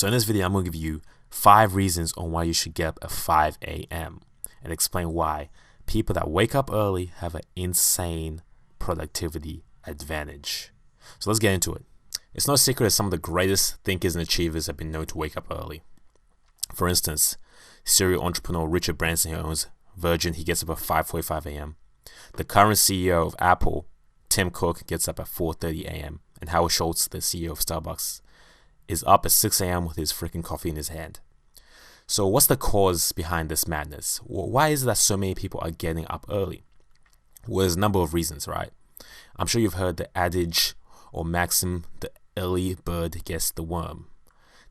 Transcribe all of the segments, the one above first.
So in this video, I'm going to give you 5 reasons on why you should get up at 5 a.m. and explain why people that wake up early have an insane productivity advantage. So let's get into it. It's no secret that some of the greatest thinkers and achievers have been known to wake up early. For instance, serial entrepreneur Richard Branson, who owns Virgin, he gets up at 5:45 a.m. The current CEO of Apple, Tim Cook, gets up at 4:30 a.m. And Howard Schultz, the CEO of Starbucks, is up at 6 a.m. with his freaking coffee in his hand. So what's the cause behind this madness? Well, why is it that so many people are getting up early? Well, there's a number of reasons, right? I'm sure you've heard the adage or maxim, the early bird gets the worm.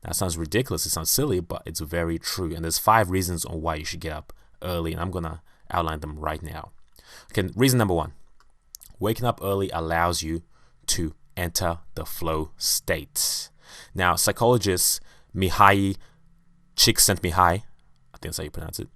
Now, it sounds ridiculous, it sounds silly, but it's very true. And there's 5 reasons on why you should get up early, and I'm going to outline them right now. Okay, reason number 1. Waking up early allows you to enter the flow state. Now, psychologist Mihai Csikszentmihalyi, I think that's how you pronounce it,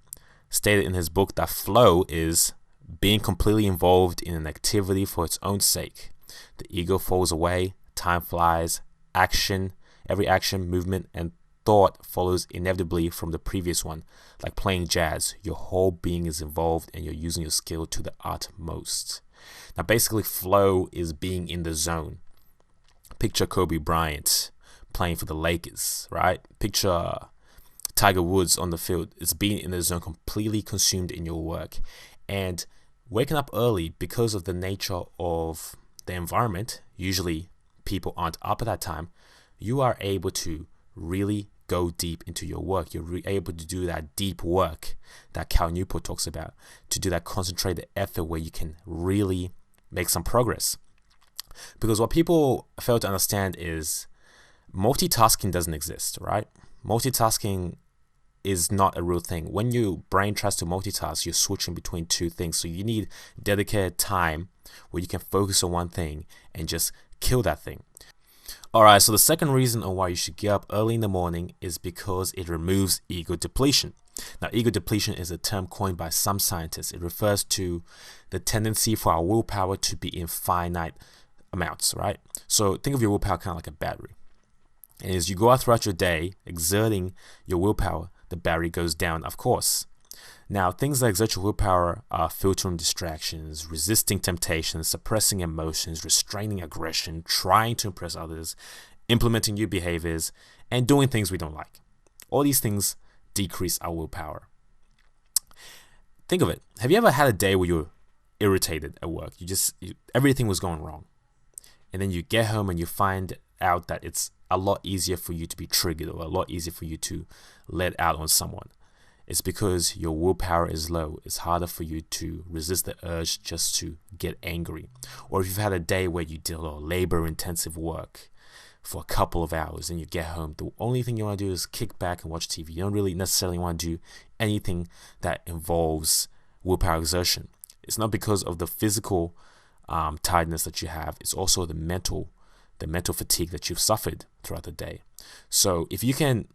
stated in his book that flow is being completely involved in an activity for its own sake. The ego falls away, time flies, every action, movement, and thought follows inevitably from the previous one. Like playing jazz, your whole being is involved and you're using your skill to the utmost. Now, basically, flow is being in the zone. Picture Kobe Bryant playing for the Lakers, right? Picture Tiger Woods on the field. It's being in the zone, completely consumed in your work. And waking up early, because of the nature of the environment, usually people aren't up at that time, you are able to really go deep into your work. You're able to do that deep work that Cal Newport talks about, to do that concentrated effort where you can really make some progress. Because what people fail to understand is multitasking doesn't exist, right? Multitasking is not a real thing. When your brain tries to multitask, you're switching between 2 things. So you need dedicated time where you can focus on one thing and just kill that thing. Alright, so the second reason on why you should get up early in the morning is because it removes ego depletion. Now, ego depletion is a term coined by some scientists. It refers to the tendency for our willpower to be in finite amounts, right? So think of your willpower kind of like a battery. And as you go out throughout your day, exerting your willpower, the battery goes down, of course. Now, things that exert your willpower are filtering distractions, resisting temptations, suppressing emotions, restraining aggression, trying to impress others, implementing new behaviors, and doing things we don't like. All these things decrease our willpower. Think of it. Have you ever had a day where you're irritated at work? Everything was going wrong. And then you get home and you find out that it's a lot easier for you to be triggered, or a lot easier for you to let out on someone. It's because your willpower is low. It's harder for you to resist the urge just to get angry. Or if you've had a day where you did a lot of labor-intensive work for a couple of hours and you get home, the only thing you want to do is kick back and watch TV. You don't really necessarily want to do anything that involves willpower exertion. It's not because of the physical tiredness that you have. It's also the mental fatigue that you've suffered throughout the day. So if you can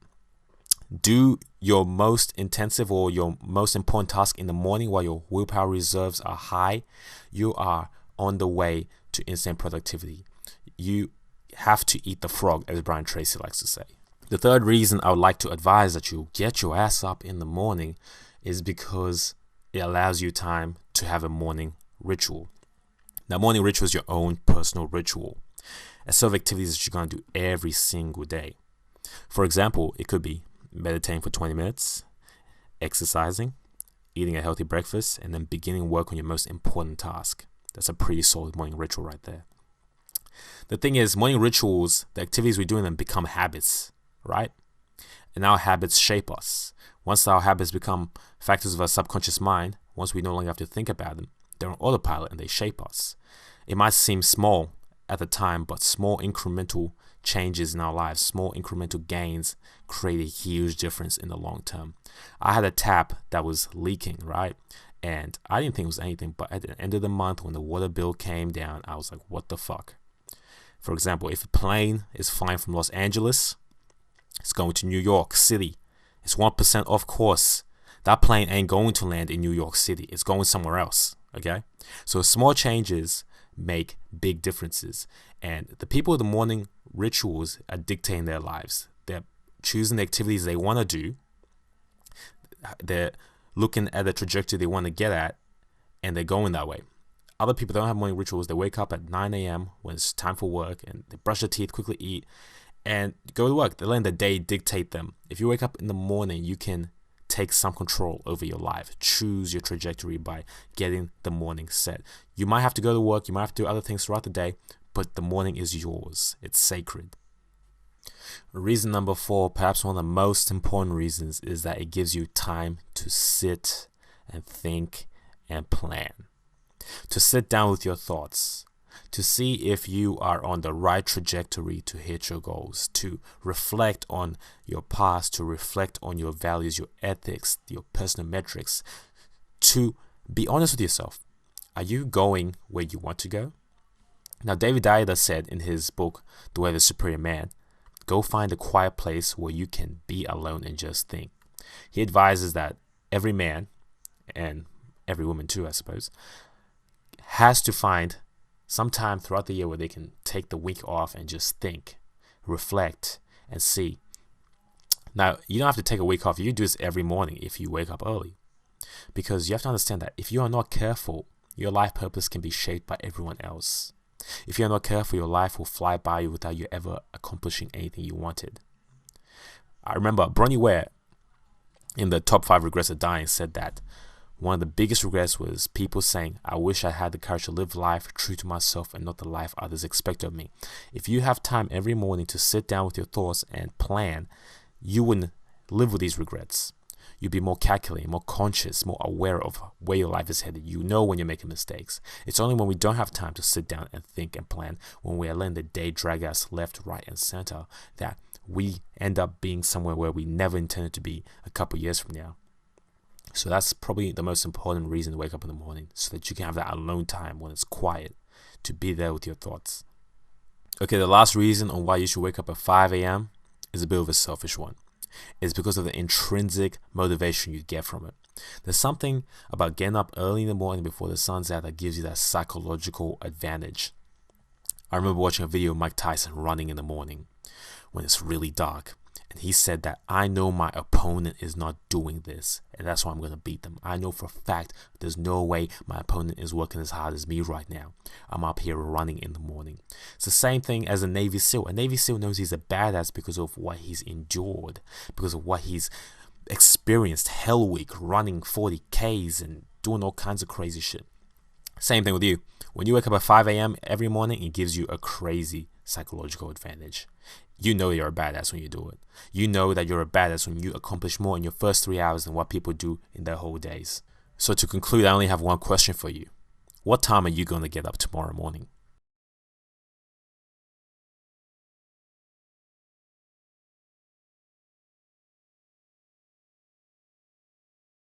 do your most intensive or your most important task in the morning while your willpower reserves are high, you are on the way to instant productivity. You have to eat the frog, as Brian Tracy likes to say. The third reason I would like to advise that you get your ass up in the morning is because it allows you time to have a morning ritual. Now, morning ritual is your own personal ritual. A set of activities that you're going to do every single day. For example, it could be meditating for 20 minutes, exercising, eating a healthy breakfast, and then beginning work on your most important task. That's a pretty solid morning ritual right there. The thing is, morning rituals, the activities we do in them become habits, right? And our habits shape us. Once our habits become factors of our subconscious mind, once we no longer have to think about them, they're on autopilot and they shape us. It might seem small at the time, but small incremental changes in our lives, small incremental gains create a huge difference in the long term. I had a tap that was leaking, right? And I didn't think it was anything, but at the end of the month when the water bill came down, I was like, what the fuck? For example, if a plane is flying from Los Angeles, it's going to New York City, it's 1% off course. That plane ain't going to land in New York City. It's going somewhere else, okay? So small changes make big differences. And the people of the morning rituals are dictating their lives. They're choosing the activities they want to do. They're looking at the trajectory they want to get at, and they're going that way. Other people don't have morning rituals. They wake up at 9 a.m. when it's time for work, and they brush their teeth, quickly eat, and go to work. They're letting the day dictate them. If you wake up in the morning, you can take some control over your life. Choose your trajectory by getting the morning set. You might have to go to work. You might have to do other things throughout the day, but the morning is yours. It's sacred. Reason number 4, perhaps one of the most important reasons, is that it gives you time to sit and think and plan. To sit down with your thoughts, to see if you are on the right trajectory to hit your goals, to reflect on your past, to reflect on your values, your ethics, your personal metrics, to be honest with yourself. Are you going where you want to go? Now, David Dyer said in his book, The Way of the Superior Man, go find a quiet place where you can be alone and just think. He advises that every man, and every woman too, I suppose, has to find some time throughout the year where they can take the week off and just think, reflect, and see. Now, you don't have to take a week off. You do this every morning if you wake up early. Because you have to understand that if you are not careful, your life purpose can be shaped by everyone else. If you're not careful, your life will fly by you without you ever accomplishing anything you wanted. I remember Bronnie Ware, in the top 5 regrets of dying, said that one of the biggest regrets was people saying, I wish I had the courage to live life true to myself and not the life others expect of me. If you have time every morning to sit down with your thoughts and plan, you wouldn't live with these regrets. You'd be more calculating, more conscious, more aware of where your life is headed. You know when you're making mistakes. It's only when we don't have time to sit down and think and plan, when we are letting the day drag us left, right, and center, that we end up being somewhere where we never intended to be a couple years from now. So that's probably the most important reason to wake up in the morning, so that you can have that alone time when it's quiet, to be there with your thoughts. Okay, the last reason on why you should wake up at 5 a.m. is a bit of a selfish one. It's because of the intrinsic motivation you get from it. There's something about getting up early in the morning before the sun's out that gives you that psychological advantage. I remember watching a video of Mike Tyson running in the morning when it's really dark. And he said that, I know my opponent is not doing this, and that's why I'm going to beat them. I know for a fact there's no way my opponent is working as hard as me right now. I'm up here running in the morning. It's the same thing as a Navy SEAL. A Navy SEAL knows he's a badass because of what he's endured, because of what he's experienced. Hell week, running 40 Ks and doing all kinds of crazy shit. Same thing with you. When you wake up at 5 a.m. every morning, it gives you a crazy psychological advantage. You know you're a badass when you do it. You know that you're a badass when you accomplish more in your first 3 hours than what people do in their whole days. So to conclude, I only have one question for you. What time are you going to get up tomorrow morning?